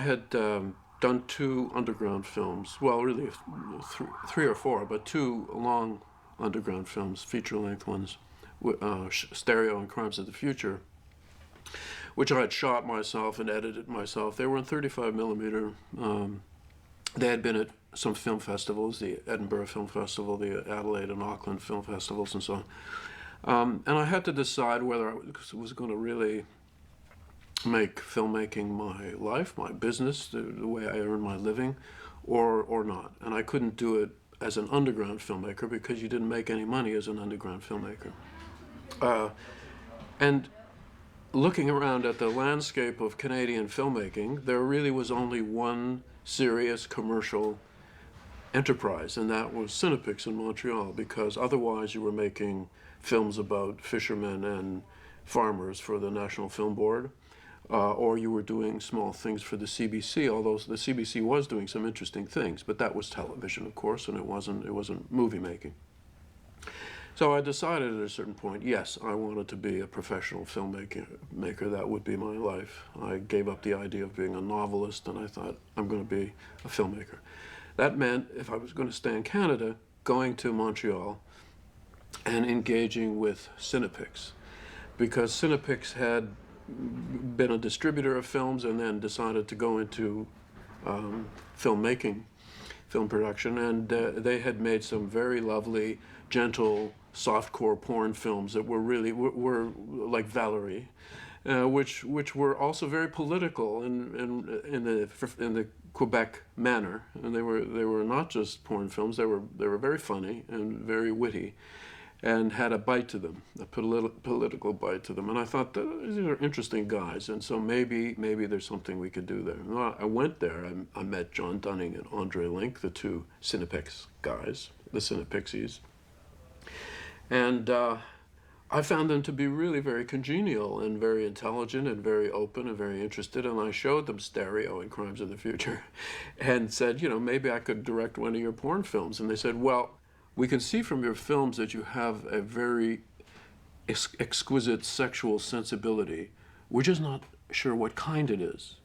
had done two underground films. Well, really three or four, but two long underground films, feature-length ones, Stereo and Crimes of the Future, which I had shot myself and edited myself. They were in 35 millimeter. They had been at some film festivals, the Edinburgh Film Festival, the Adelaide and Auckland Film Festivals, and so on. And I had to decide whether I was going to really make filmmaking my life, my business, the way I earn my living, or not. And I couldn't do it as an underground filmmaker because you didn't make any money as an underground filmmaker. And looking around at the landscape of Canadian filmmaking, there really was only one serious commercial enterprise, and that was Cinepix in Montreal, because otherwise you were making films about fishermen and farmers for the National Film Board, or you were doing small things for the CBC, although the CBC was doing some interesting things, but that was television, of course, and it wasn't movie making. So I decided at a certain point, yes, I wanted to be a professional filmmaker. That would be my life. I gave up the idea of being a novelist, and I thought, I'm going to be a filmmaker. That meant, if I was going to stay in Canada, going to Montreal and engaging with Cinepix, because Cinepix had been a distributor of films and then decided to go into filmmaking, film production, and they had made some very lovely, gentle, softcore porn films that were really were like Valerie, which were also very political in the Quebec manner, and they were not just porn films. They were very funny and very witty, and had a bite to them, a political bite to them. And I thought, these are interesting guys, and so maybe there's something we could do there. Well, I went there. I met John Dunning and Andre Link, the two Cinepix guys, the Cinepixies. And I found them to be really very congenial and very intelligent and very open and very interested. And I showed them Stereo and Crimes of the Future and said, maybe I could direct one of your porn films. And they said, well, we can see from your films that you have a very exquisite sexual sensibility. We're just not sure what kind it is.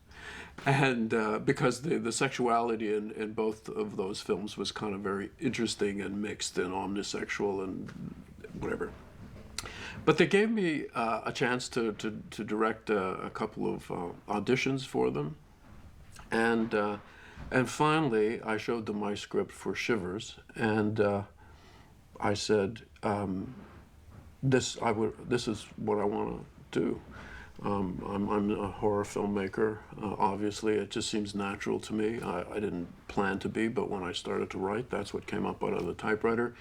And because the sexuality in both of those films was kind of very interesting and mixed and omnisexual and whatever. But they gave me a chance to direct a couple of auditions for them. And finally, I showed them my script for Shivers, and I said, this is what I want to do. I'm a horror filmmaker. Obviously, it just seems natural to me. I didn't plan to be, but when I started to write, that's what came up out of the typewriter.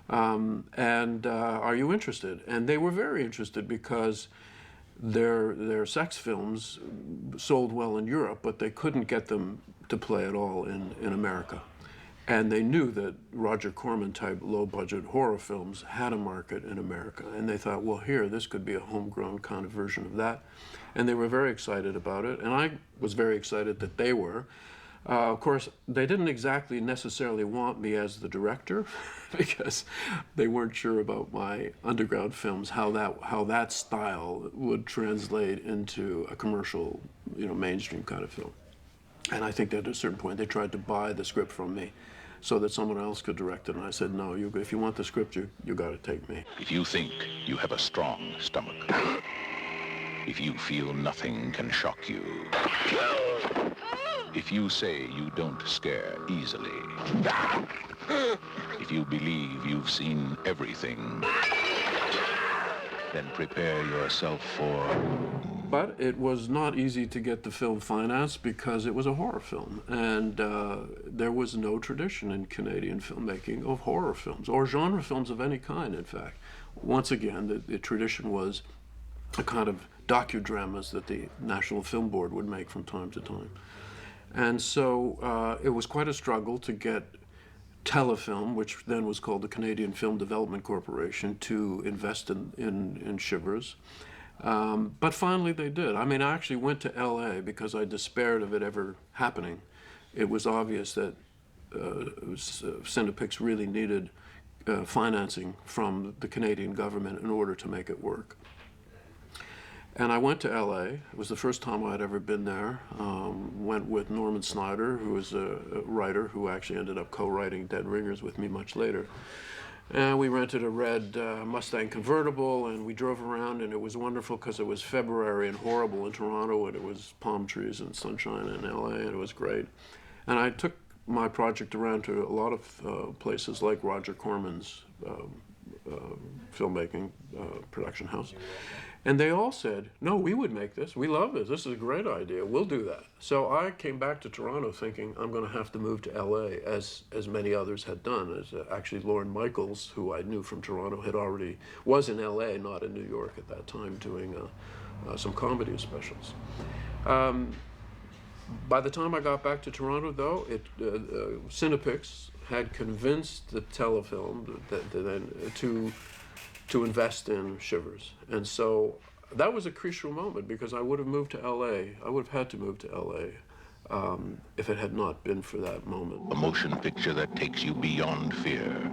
And are you interested? And they were very interested because their sex films sold well in Europe, but they couldn't get them to play at all in America. And they knew that Roger Corman type low-budget horror films had a market in America. And they thought, well, this could be a homegrown kind of version of that. And they were very excited about it. And I was very excited that they were. Of course, they didn't exactly necessarily want me as the director because they weren't sure about my underground films, how that style would translate into a commercial, mainstream kind of film. And I think that at a certain point they tried to buy the script from me so that someone else could direct it. And I said, no, if you want the script, you got to take me. If you think you have a strong stomach, if you feel nothing can shock you, if you say you don't scare easily, if you believe you've seen everything, then prepare yourself for... But it was not easy to get the film financed because it was a horror film. And there was no tradition in Canadian filmmaking of horror films, or genre films of any kind, in fact. Once again, the tradition was a kind of docudramas that the National Film Board would make from time to time. And so it was quite a struggle to get Telefilm, which then was called the Canadian Film Development Corporation, to invest in Shivers. But finally they did. I mean, I actually went to LA because I despaired of it ever happening. It was obvious that Cinepix really needed financing from the Canadian government in order to make it work. And I went to LA. It was the first time I'd ever been there. Went with Norman Snyder, who was a writer who actually ended up co-writing Dead Ringers with me much later. And we rented a red Mustang convertible, and we drove around, and it was wonderful because it was February and horrible in Toronto, and it was palm trees and sunshine in LA, and it was great. And I took my project around to a lot of places like Roger Corman's filmmaking production house. And they all said, no, we would make this. We love this. This is a great idea. We'll do that. So I came back to Toronto thinking I'm going to have to move to LA, as many others had done. As actually Lorne Michaels, who I knew from Toronto, was in LA, not in New York at that time, doing some comedy specials. By the time I got back to Toronto, though, Cinepix had convinced the Telefilm to invest in Shivers. And so that was a crucial moment, because I would have moved to LA. I would have had to move to LA if it had not been for that moment. A motion picture that takes you beyond fear,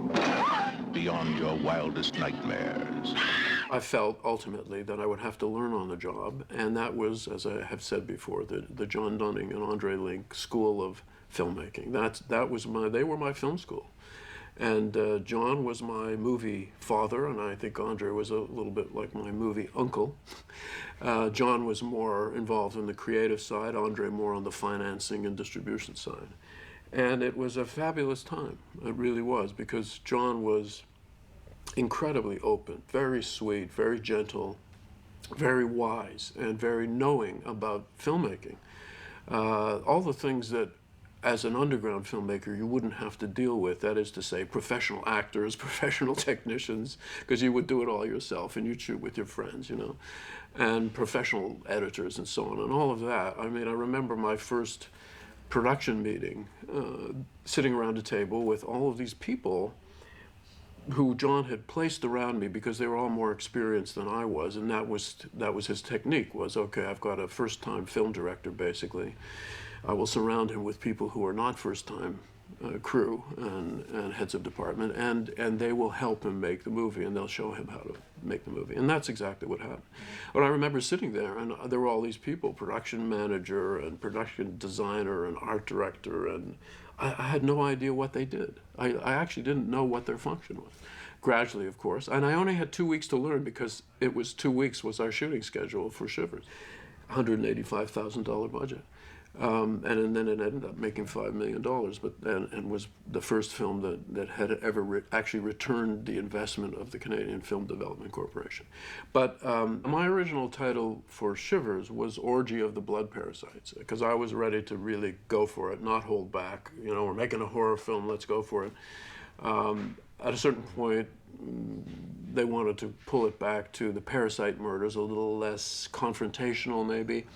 beyond your wildest nightmares. I felt ultimately that I would have to learn on the job, and that was, as I have said before, the John Dunning and Andre Link School of Filmmaking. They were my film school. And John was my movie father, and I think Andre was a little bit like my movie uncle. John was more involved in the creative side, Andre more on the financing and distribution side. And it was a fabulous time, it really was, because John was incredibly open, very sweet, very gentle, very wise, and very knowing about filmmaking. All the things that as an underground filmmaker you wouldn't have to deal with, that is to say professional actors, professional technicians, because you would do it all yourself and you'd shoot with your friends, you know, and professional editors and so on, and all of that. I mean, I remember my first production meeting, sitting around a table with all of these people who John had placed around me because they were all more experienced than I was, and that was his technique, was, okay, I've got a first-time film director, basically. I will surround him with people who are not first-time crew and heads of department, and they will help him make the movie, and they'll show him how to make the movie. And that's exactly what happened. But I remember sitting there, and there were all these people, production manager and production designer and art director, and I had no idea what they did. I actually didn't know what their function was. Gradually, of course, and I only had 2 weeks to learn, because it was 2 weeks was our shooting schedule for Shivers, $185,000 budget. And then it ended up making $5 million, and was the first film that had ever actually returned the investment of the Canadian Film Development Corporation. But my original title for Shivers was Orgy of the Blood Parasites, because I was ready to really go for it, not hold back. You know, we're making a horror film, let's go for it. At a certain point, they wanted to pull it back to the parasite murders, a little less confrontational maybe.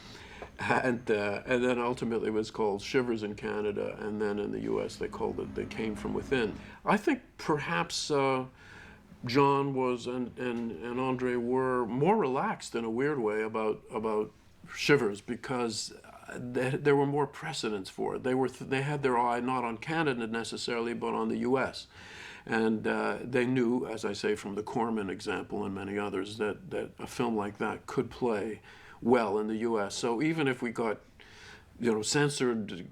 And then ultimately it was called Shivers in Canada, and then in the US they called it They Came From Within. I think perhaps John was and Andre were more relaxed in a weird way about Shivers, because there were more precedents for it. They had their eye not on Canada necessarily, but on the US. And they knew, as I say, from the Corman example and many others, that a film like that could play well in the U.S. So even if we got, censored,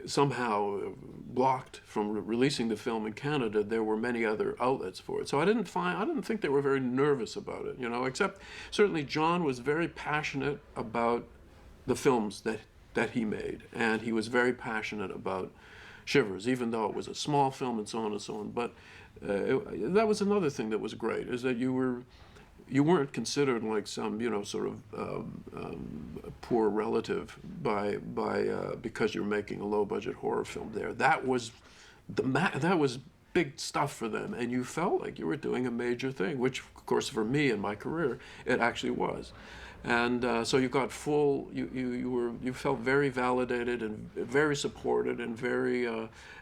somehow blocked from releasing the film in Canada, there were many other outlets for it. So I didn't think they were very nervous about it, except certainly John was very passionate about the films that he made, and he was very passionate about Shivers, even though it was a small film and so on and so on. But that was another thing that was great, is that you weren't considered like some, sort of poor relative because you're making a low-budget horror film there. That was big stuff for them, and you felt like you were doing a major thing, which, of course, for me in my career, it actually was. And so you got you felt very validated and very supported and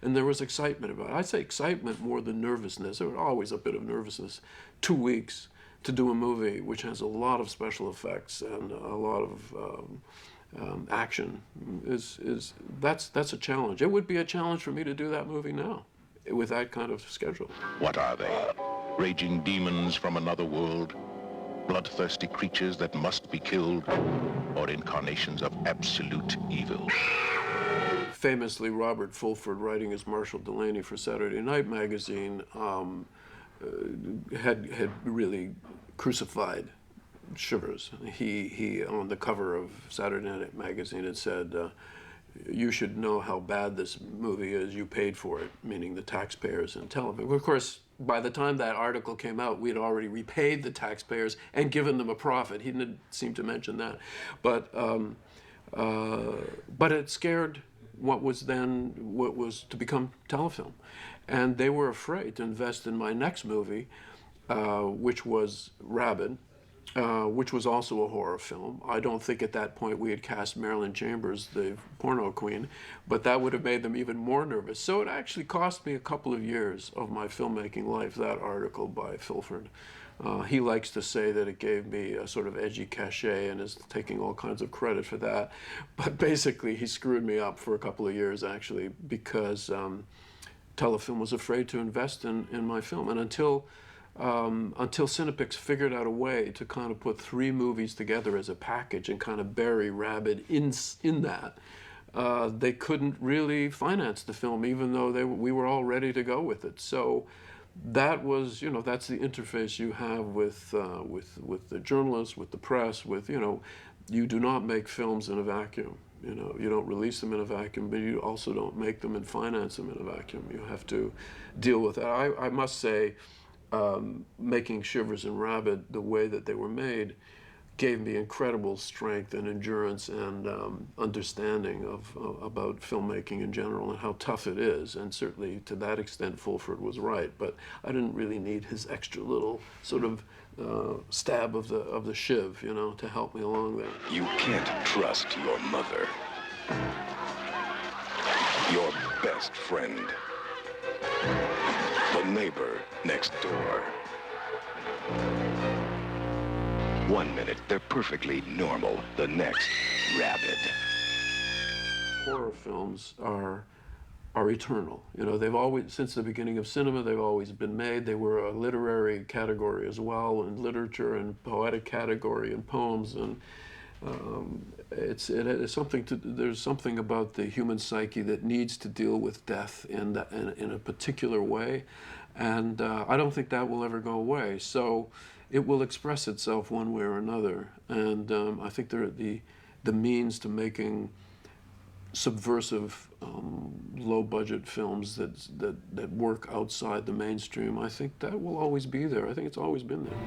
and there was excitement about it. I'd say excitement more than nervousness. There was always a bit of nervousness. 2 weeks to do a movie which has a lot of special effects and a lot of action that's a challenge. It would be a challenge for me to do that movie now with that kind of schedule. What are they? Raging demons from another world? bloodthirsty creatures that must be killed, or incarnations of absolute evil. Famously, Robert Fulford, writing as Marshall Delaney for Saturday Night Magazine, had really crucified Shivers. He on the cover of Saturday Night Magazine had said, "You should know how bad this movie is. You paid for it," meaning the taxpayers in television. Of course, by the time that article came out, we had already repaid the taxpayers and given them a profit. He didn't seem to mention that, but it scared what was to become telefilm, and they were afraid to invest in my next movie, which was Rabid, which was also a horror film. I don't think at that point we had cast Marilyn Chambers, the porno queen, but that would have made them even more nervous. So it actually cost me a couple of years of my filmmaking life, that article by Fulford. He likes to say that it gave me a sort of edgy cachet and is taking all kinds of credit for that. But basically, he screwed me up for a couple of years, actually, because Telefilm was afraid to invest in my film. And until Cinepix figured out a way to kind of put 3 movies together as a package and kind of bury Rabid in that, they couldn't really finance the film, even though we were all ready to go with it. So that was, that's the interface you have with the journalists, with the press, with, you do not make films in a vacuum. You don't release them in a vacuum, but you also don't make them and finance them in a vacuum. You have to deal with that. I must say, making Shivers and Rabid the way that they were made gave me incredible strength and endurance and understanding about filmmaking in general and how tough it is. And certainly to that extent, Fulford was right. But I didn't really need his extra little sort of stab of the shiv, to help me along there. You can't trust your mother. Your best friend. The neighbor next door. 1 minute, they're perfectly normal. The next, rabid. Horror films are eternal. They've always, since the beginning of cinema, they've always been made. They were a literary category as well, and literature and poetic category and poems, and it is something there's something about the human psyche that needs to deal with death in a particular way, and I don't think that will ever go away. So it will express itself one way or another, and I think the means to making subversive, low-budget films that work outside the mainstream, I think that will always be there. I think it's always been there.